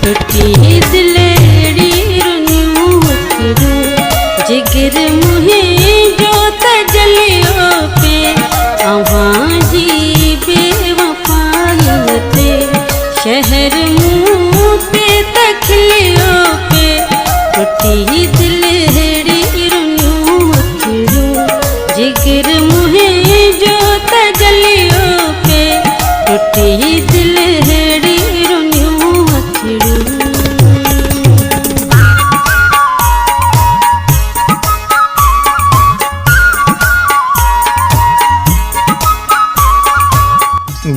टुटी दिलेड़ी रुनियो अखिड़ू जिगर मुहे जो तजलियो पे अवां जी बेवफाई ते शहर मुँह ते तखलियो पे टुटी दिलेड़ी रुनियो अखिड़ू जिगर मुहे जो तजलियो पे टुटी दिलेड़ी रुनियो अखिड़ू।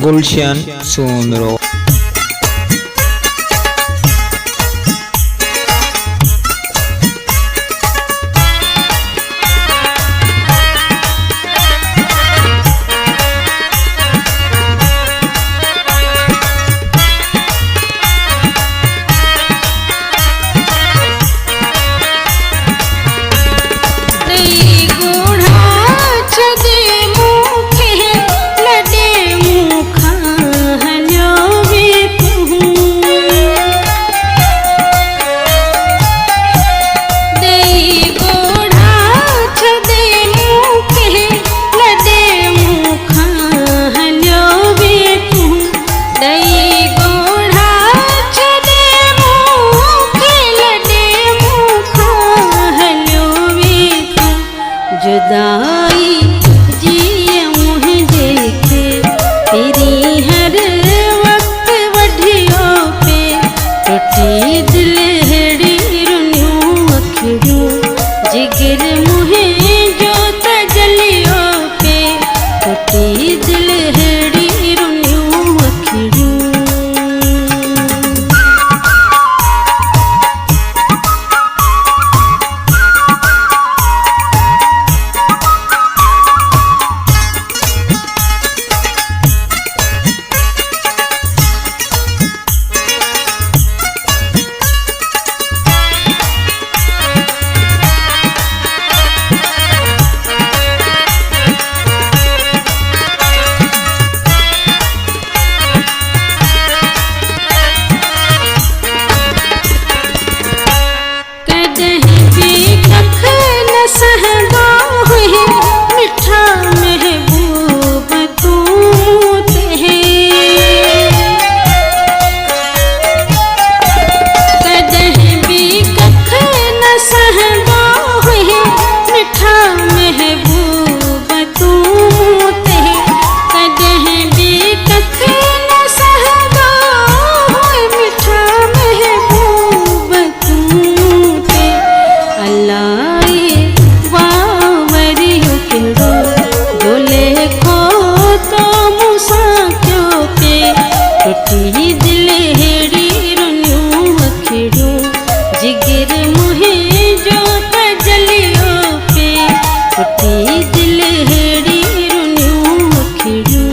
गुलशन सोनरो जुदाई जिए मुँह देखे तेरी हर वक्त वढ़ियो पे टुटी दिलेड़ी रुनियो अखिड़ू जिगर मुहे जो तजलियो पे टुटी दिलेड़ी रुनियो अखिड़ू। टुटी दिलेड़ी रुनियो अखिड़ू जिगर मुहे जो तजलियो पे टुटी दिलेड़ी रुनियो अखिड़ू।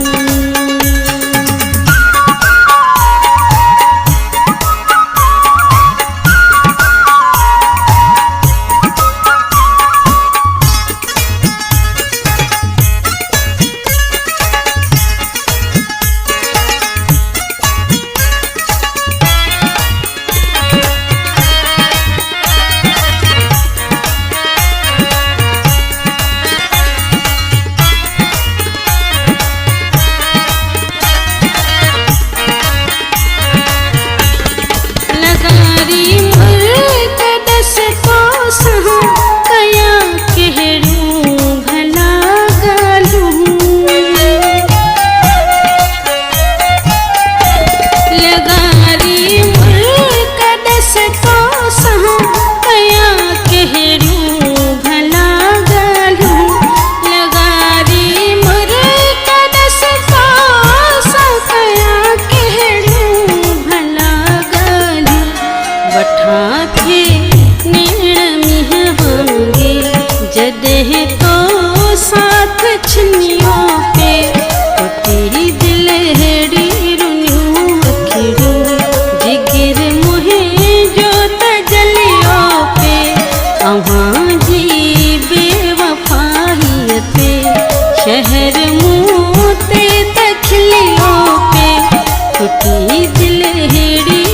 जदेह तो साथ छनियो पे टुटी दिलेड़ी रुनियो अखिड़ू जिगर मुहे जो तजलियो पे अवां जी बेवफाई ते शहर मुँह ते तखलियो पे टुटी दिलेड़ी